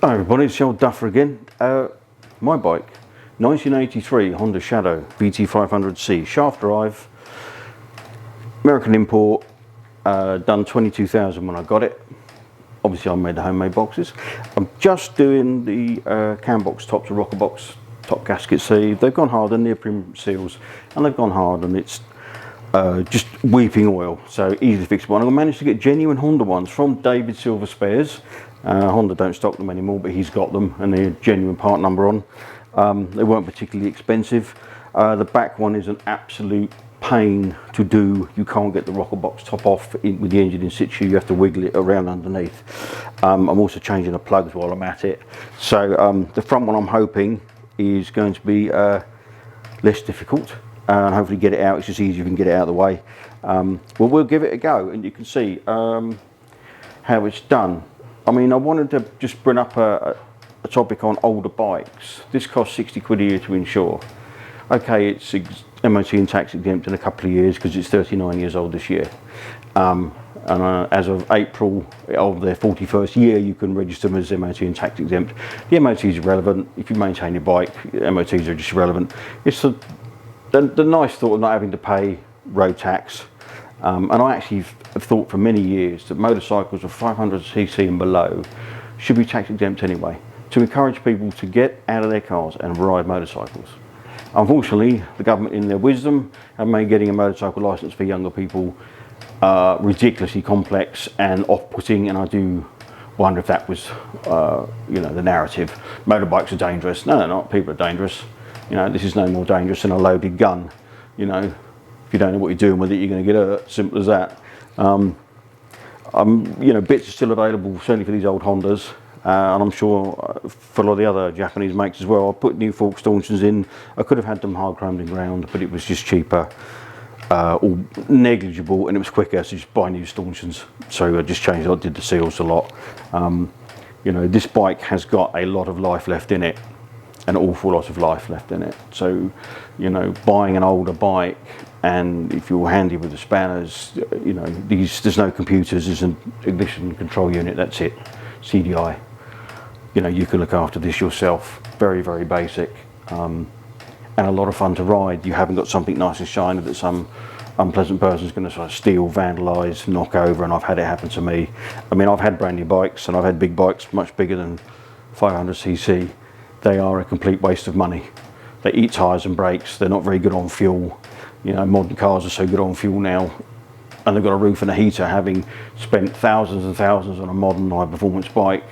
Hi everybody, it's the old Duffer again. My bike, 1983 Honda Shadow VT500C, shaft drive, American import, done 22,000 when I got it. Obviously I made the homemade boxes. I'm just doing the cam box tops, the rocker box top gasket sleeve. They've gone hard, and neoprene seals, and they've gone hard, and it's just weeping oil, so easily fixable. And I managed to get genuine Honda ones from David Silver Spares. Honda don't stock them anymore, but he's got them, and they're genuine part number on. They weren't particularly expensive. The back one is an absolute pain to do. You can't get the rocker box top off with the engine in situ. You have to wiggle it around underneath. I'm also changing the plugs while I'm at it. So the front one, I'm hoping, is going to be less difficult, and hopefully get it out. It's just easier if you can get it out of the way. Well, we'll give it a go, and you can see how it's done. I mean, I wanted to just bring up a topic on older bikes. This costs 60 quid a year to insure. Okay, it's MOT and tax exempt in a couple of years because it's 39 years old this year. And as of April of their 41st year, you can register them as MOT and tax exempt. The MOT is irrelevant. If you maintain your bike, MOTs are just irrelevant. It's the nice thought of not having to pay road tax. And I actually have thought for many years that motorcycles of 500cc and below should be tax exempt anyway, to encourage people to get out of their cars and ride motorcycles. Unfortunately, the government in their wisdom have made getting a motorcycle licence for younger people ridiculously complex and off-putting, and I do wonder if that was you know, the narrative. Motorbikes are dangerous. No, they're not. People are dangerous. You know, this is no more dangerous than a loaded gun. You know, if you don't know what you're doing with it, you're going to get hurt. Simple as that. You know, bits are still available, certainly for these old Hondas, and I'm sure for a lot of the other Japanese makes as well. I put new fork stanchions in. I could have had them hard chromed and ground, but it was just cheaper, or negligible, and it was quicker, so just buy new stanchions. So I just changed it. I did the seals a lot. You know, this bike has got a lot of life left in it. An awful lot of life left in it. So, you know, buying an older bike, and if you're handy with the spanners, you know, there's no computers, there's an ignition control unit, that's it, CDI. You know, you can look after this yourself. Very, very basic, and a lot of fun to ride. You haven't got something nice and shiny that some unpleasant person's going to sort of steal, vandalise, knock over, and I've had it happen to me. I mean, I've had brand new bikes, and I've had big bikes, much bigger than 500cc. They are a complete waste of money. They eat tyres and brakes. They're not very good on fuel. You know, modern cars are so good on fuel now, and they've got a roof and a heater, having spent thousands and thousands on a modern high performance bike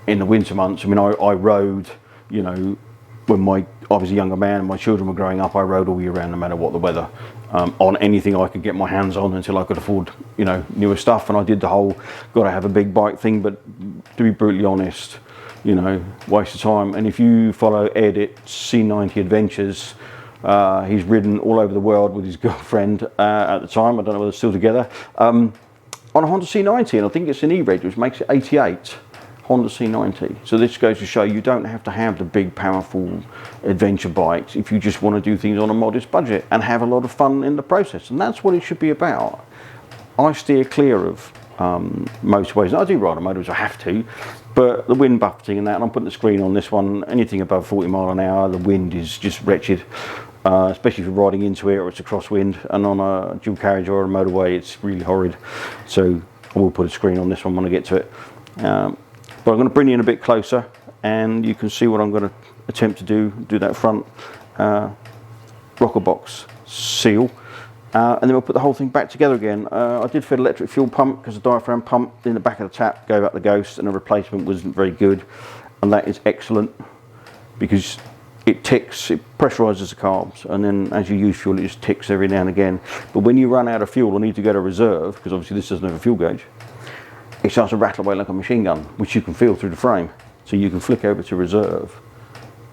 in the winter months. I mean, I rode, you know, when I was a younger man and my children were growing up, I rode all year round no matter what the weather, on anything I could get my hands on until I could afford, you know, newer stuff. And I did the whole gotta have a big bike thing, but to be brutally honest, you know, waste of time. And if you follow Ed at C90 Adventures, he's ridden all over the world with his girlfriend at the time, I don't know whether they're still together, on a Honda C90, and I think it's an E-Reg, which makes it 88, Honda C90. So this goes to show you don't have to have the big powerful adventure bikes if you just want to do things on a modest budget and have a lot of fun in the process, and that's what it should be about. I steer clear of motorways, and I do ride on motorways, I have to, but the wind buffeting and that, and I'm putting the screen on this one, anything above 40 mile an hour, the wind is just wretched, especially if you're riding into it or it's a crosswind, and on a dual carriage or a motorway it's really horrid. So I will put a screen on this one when I get to it, but I'm going to bring you in a bit closer and you can see what I'm going to attempt to do that front rocker box seal. And then we'll put the whole thing back together again. I did fit electric fuel pump because the diaphragm pump in the back of the tap gave up the ghost, and the replacement wasn't very good. And that is excellent because it ticks, it pressurizes the carbs, and then as you use fuel it just ticks every now and again. But when you run out of fuel or need to go to reserve, because obviously this doesn't have a fuel gauge, it starts to rattle away like a machine gun, which you can feel through the frame. So you can flick over to reserve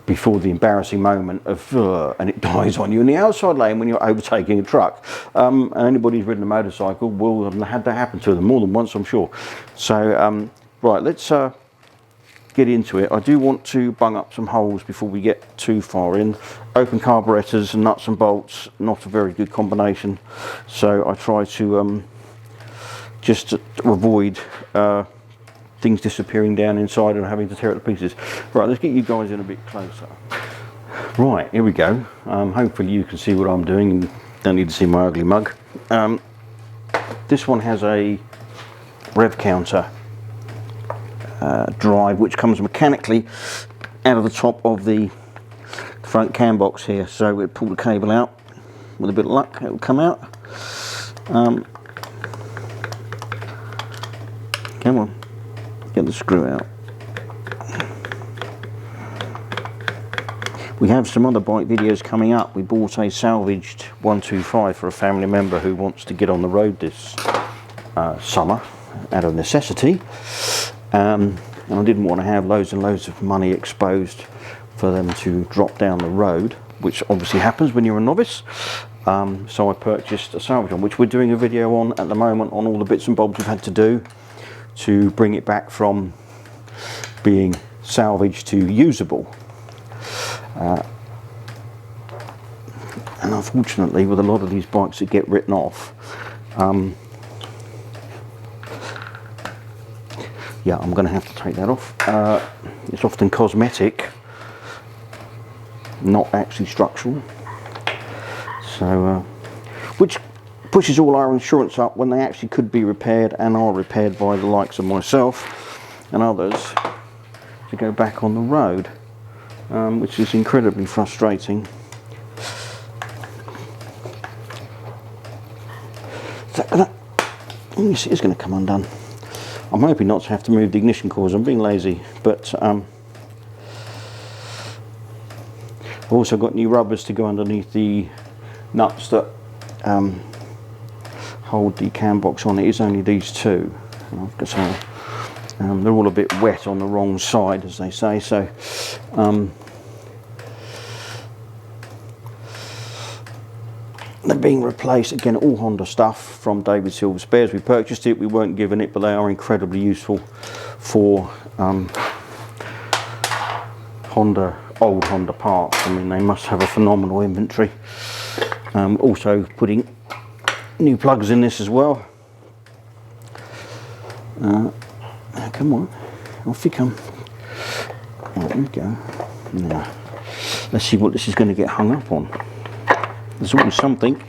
before the embarrassing moment of and it dies on you in the outside lane when you're overtaking a truck. And anybody who's ridden a motorcycle will have had that happen to them more than once, I'm sure. So right, let's get into it. I do want to bung up some holes before we get too far in. Open carburetors and nuts and bolts, not a very good combination, so I try to just to avoid things disappearing down inside and having to tear it to pieces. Right, let's get you guys in a bit closer. Right, here we go. Hopefully you can see what I'm doing and don't need to see my ugly mug. This one has a rev counter drive which comes mechanically out of the top of the front cam box here. So we'll pull the cable out. With a bit of luck it will come out. Come on, get the screw out. We have some other bike videos coming up. We bought a salvaged 125 for a family member who wants to get on the road this summer out of necessity. And I didn't want to have loads and loads of money exposed for them to drop down the road, which obviously happens when you're a novice. So I purchased a salvage one, which we're doing a video on at the moment on all the bits and bobs we've had to do to bring it back from being salvaged to usable. And unfortunately, with a lot of these bikes that get written off, yeah, I'm going to have to take that off. It's often cosmetic, not actually structural. So, which pushes all our insurance up when they actually could be repaired and are repaired by the likes of myself and others to go back on the road, which is incredibly frustrating. Yes, it is going to come undone. I'm hoping not to have to move the ignition cords. I'm being lazy, but I've also got new rubbers to go underneath the nuts that hold the cam box on. It is only these two. So they're all a bit wet on the wrong side, as they say. So they're being replaced again, all Honda stuff from David Silver Spares. We purchased it, we weren't given it, but they are incredibly useful for old Honda parts. I mean, they must have a phenomenal inventory. Also putting new plugs in this as well. Come on, off you come. There we go. Now, let's see what this is going to get hung up on. There's always something.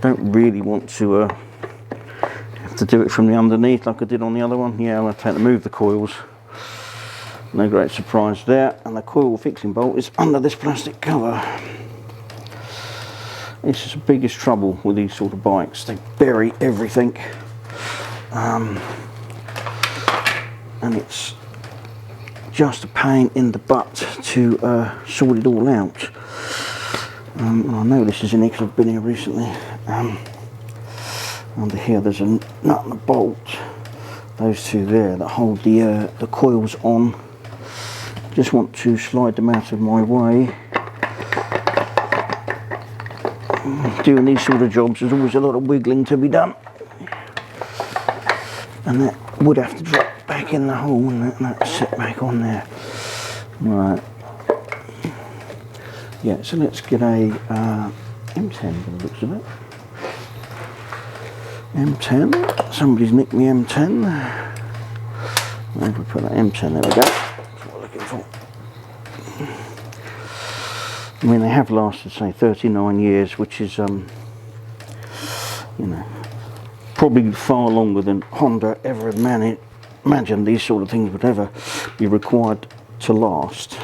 Don't really want to have to do it from the underneath like I did on the other one. Yeah, I'll have to move the coils. No great surprise there. And the coil fixing bolt is under this plastic cover. This is the biggest trouble with these sort of bikes. They bury everything. And it's just a pain in the butt to sort it all out. I know this is in here because I've been here recently. Under here there's a nut and a bolt. Those two there that hold the coils on. Just want to slide them out of my way. Doing these sort of jobs, there's always a lot of wiggling to be done. And that would have to drop back in the hole and that sit back on there. Right. Yeah, so let's get a M10 by the looks of it. M10, somebody's nicked me M10. Where did we put that M10? There we go. That's what we're looking for. I mean, they have lasted, say, 39 years, which is, you know, probably far longer than Honda ever imagined these sort of things would ever be required to last.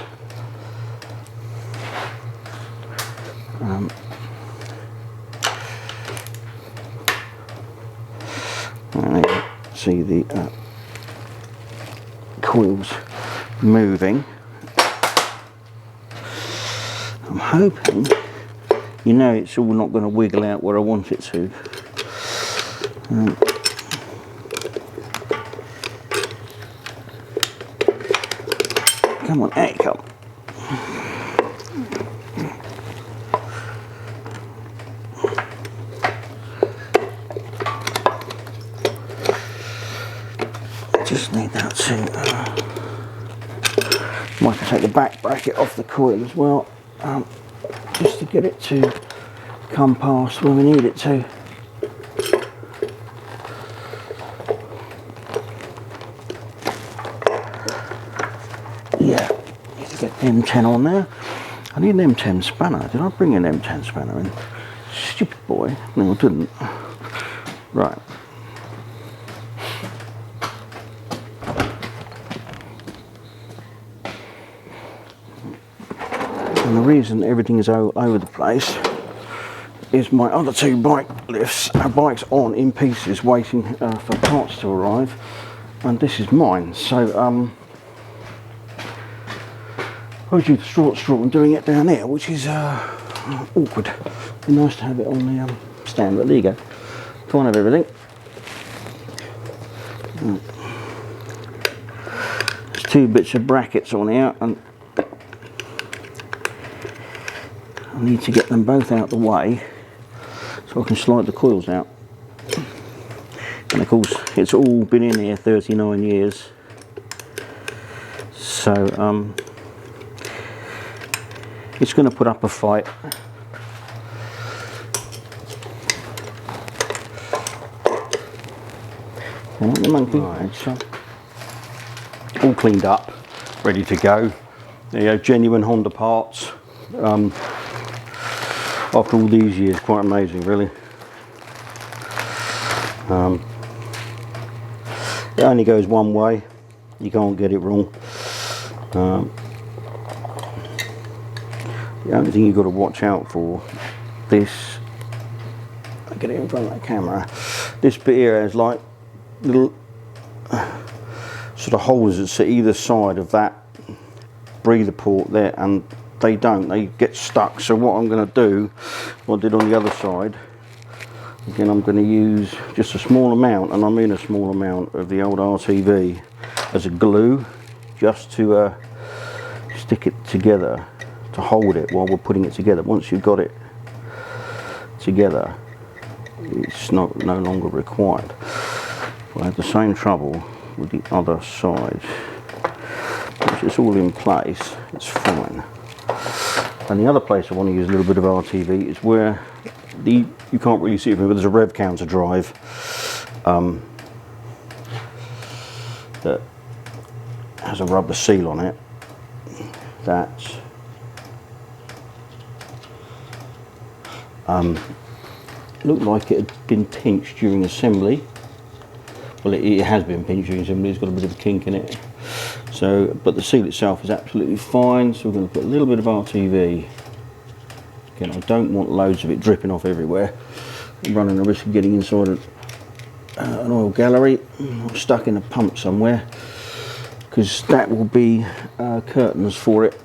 See the coils moving. I'm hoping, you know, it's all not going to wiggle out where I want it to. Come on, out you come. Just need that to might have to take the back bracket off the coil as well, just to get it to come past where we need it to. M10 on there. I need an M10 spanner. Did I bring an M10 spanner in? Stupid boy. No, I didn't. Right. And the reason everything is all over the place is my other two bikes on in pieces waiting for parts to arrive, and this is mine. So I was using straw and doing it down there, which is awkward. It'd be nice to have it on the stand, but there you go. Can't have everything. There's two bits of brackets on here, and I need to get them both out the way so I can slide the coils out. And of course, it's all been in here 39 years. So it's going to put up a fight. The monkey. Right, so all cleaned up, ready to go. There you go, genuine Honda parts. After all these years, quite amazing, really. It only goes one way. You can't get it wrong. The only thing you've got to watch out for, this, I'll get it in front of the camera, this bit here has like little sort of holes that sit either side of that breather port there, and they get stuck. So what I'm going to do, what I did on the other side, again I'm going to use just a small amount, and I mean a small amount, of the old RTV as a glue, just to stick it together, to hold it while we're putting it together. Once you've got it together, it's no longer required. I have the same trouble with the other side. Once it's all in place, it's fine. And the other place I want to use a little bit of RTV is where you can't really see it, but there's a rev counter drive that has a rubber seal on it that looked like it had been pinched during assembly. Well, it has been pinched during assembly. It's got a bit of a kink in it. So, but the seal itself is absolutely fine. So we're going to put a little bit of RTV. Again, I don't want loads of it dripping off everywhere. I'm running the risk of getting inside an oil gallery or stuck in a pump somewhere, because that will be curtains for it,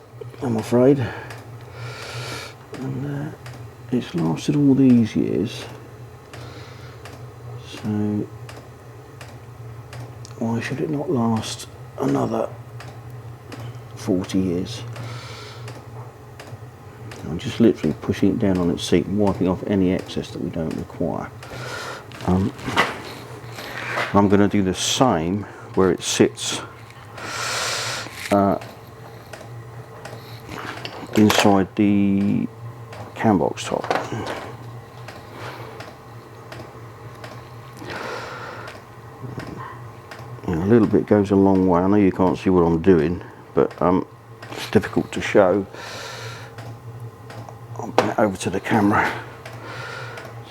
I'm afraid. And it's lasted all these years, so why should it not last another 40 years? I'm just literally pushing it down on its seat and wiping off any excess that we don't require. I'm going to do the same where it sits inside the cam box top. A little bit goes a long way. I know you can't see what I'm doing, but it's difficult to show. I'll bring it over to the camera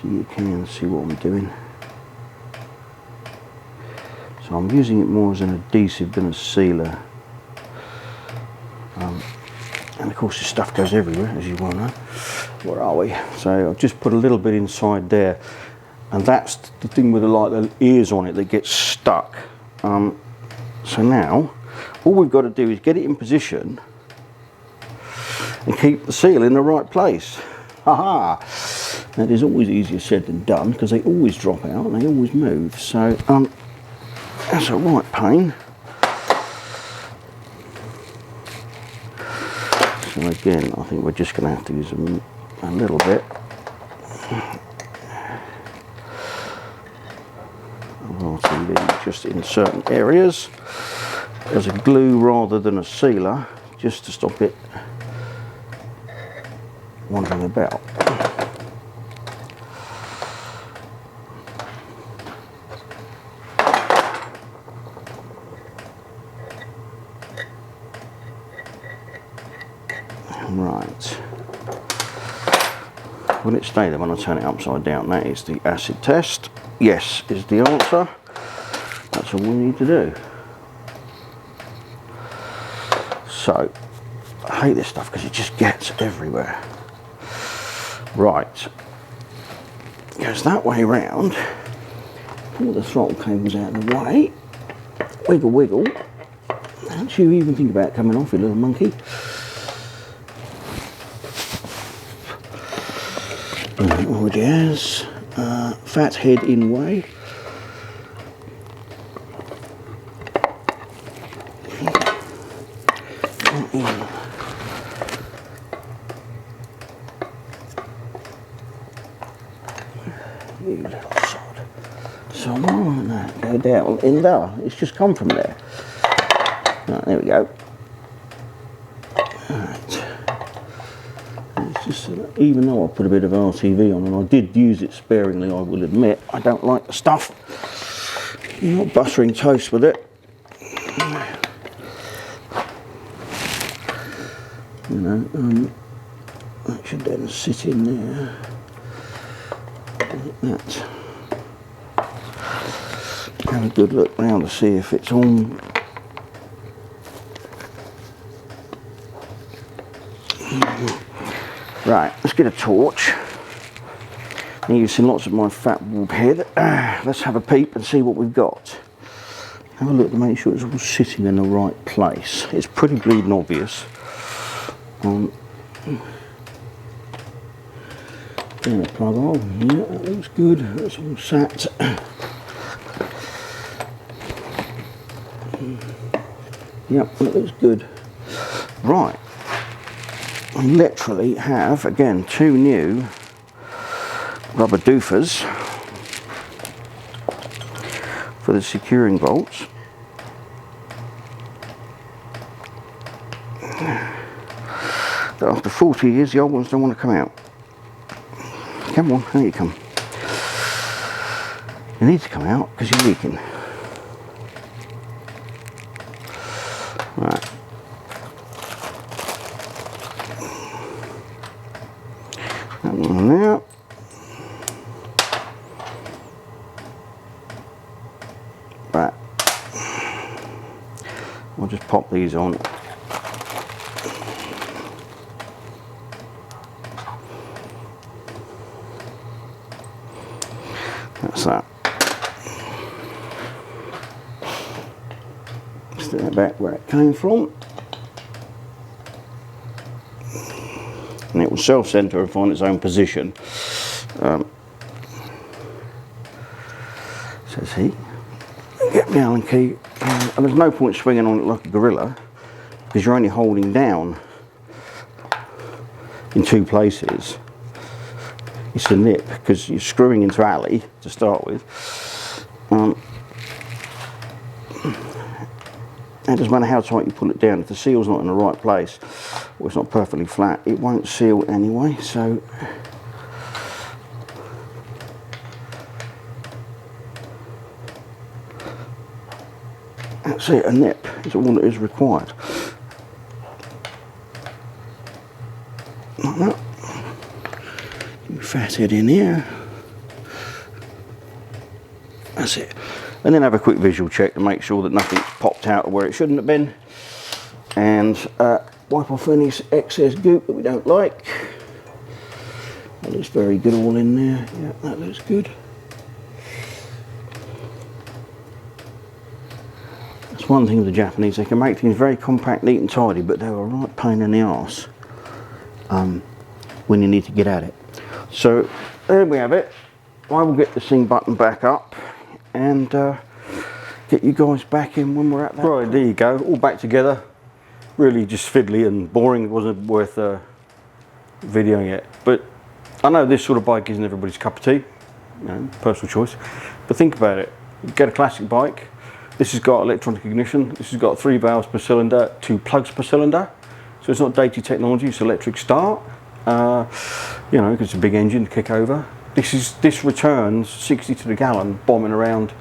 so you can see what I'm doing. So I'm using it more as an adhesive than a sealer. And of course this stuff goes everywhere, as you well know. Where are we? So I've just put a little bit inside there, and that's the thing with the ears on it that gets stuck. So now all we've got to do is get it in position and keep the seal in the right place. Haha! That is always easier said than done, because they always drop out and they always move. So that's a right pain. So again, I think we're just going to have to use a little bit. Just in certain areas as a glue rather than a sealer, just to stop it wandering about. Right. Will it stay there when I turn it upside down? That is the acid test. Yes is the answer. That's all we need to do. So, I hate this stuff because it just gets everywhere. Right. Goes that way round. Pull the throttle cables out of the way. Wiggle, wiggle. Don't you even think about coming off, you little monkey. All jazz. Fat head in way. You little sod. So on that, go down in there. It's just come from there. Right, there we go. Alright. It's just, even though I put a bit of RTV on, and I did use it sparingly, I will admit, I don't like the stuff. You're not buttering toast with it. You know, that should then sit in there. Like that. Have a good look round to see if it's on. Right, let's get a torch. Now you've seen lots of my fat bald head. Let's have a peep and see what we've got. Have a look to make sure it's all sitting in the right place. It's pretty bleeding obvious. Then a plug hole. Yeah, that looks good. That's all sat. Yep, that looks good. Right. I literally have, again, two new rubber doofers for the securing bolts. But after 40 years, the old ones don't want to come out. Come on, here you come. You need to come out because you're leaking. Right. That one there. Right. I'll just pop these on. That's that. Stick that back where it came from. And it will self-center and find its own position. Says he. Get the Allen key. And there's no point swinging on it like a gorilla because you're only holding down in two places. It's a nip because you're screwing into alley to start with. It doesn't matter how tight you pull it down. If the seal's not in the right place or it's not perfectly flat, it won't seal anyway. So that's it. A nip is all that is required. Like that. Fat head in here. That's it. And then have a quick visual check to make sure that nothing's popped out of where it shouldn't have been. And wipe off any excess goop that we don't like. That looks very good all in there. Yeah, that looks good. That's one thing with the Japanese, they can make things very compact, neat and tidy, but they're a right pain in the arse when you need to get at it. So there we have it. I will get the thing button back up and get you guys back in when we're at that. Right, there you go, all back together. Really just fiddly and boring. It wasn't worth videoing it. But I know this sort of bike isn't everybody's cup of tea, you know, personal choice. But think about it. You get a classic bike. This has got electronic ignition. This has got 3 valves per cylinder, 2 plugs per cylinder. So it's not dated technology, it's electric start. You know, because it's a big engine to kick over. This returns 60 to the gallon bombing around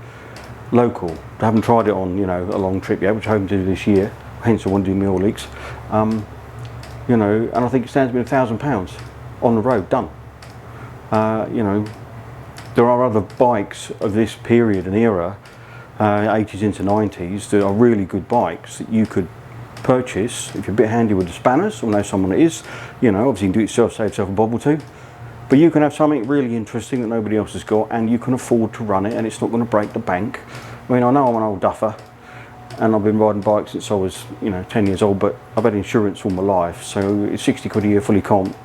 local. I haven't tried it on, you know, a long trip yet, which I hope to do this year. Hence I want to do my oil leaks. You you know, and I think it stands me £1,000 on the road, done. You know, there are other bikes of this period and era, 80s into 90s, that are really good bikes that you could purchase if you're a bit handy with the spanners or know someone that is. You know, obviously you can do it yourself, save yourself a bob or two. But you can have something really interesting that nobody else has got, and you can afford to run it, and it's not going to break the bank. I mean, I know I'm an old duffer, and I've been riding bikes since I was, you know, 10 years old, but I've had insurance all my life, so it's 60 quid a year fully comp,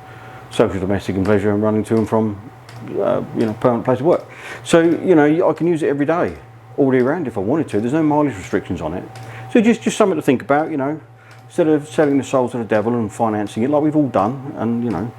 social, domestic and pleasure, and running to and from, you know, permanent place of work. So, you know, I can use it every day, all year round if I wanted to. There's no mileage restrictions on it. So just something to think about, you know, instead of selling the soul to the devil and financing it like we've all done, and, you know,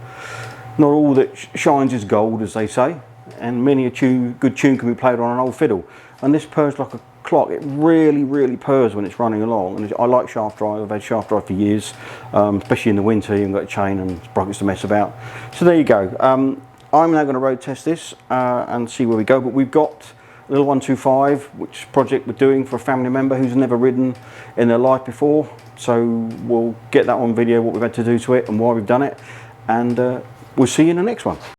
not all that shines is gold, as they say, and many a good tune can be played on an old fiddle. And this purrs like a clock. It really, really purrs when it's running along. And I like shaft drive. I've had shaft drive for years, especially in the winter. You've got a chain and sprockets to mess about. So there you go. I'm now going to road test this and see where we go. But we've got a little 125, which project we're doing for a family member who's never ridden in their life before. So we'll get that on video, what we've had to do to it and why we've done it. And we'll see you in the next one.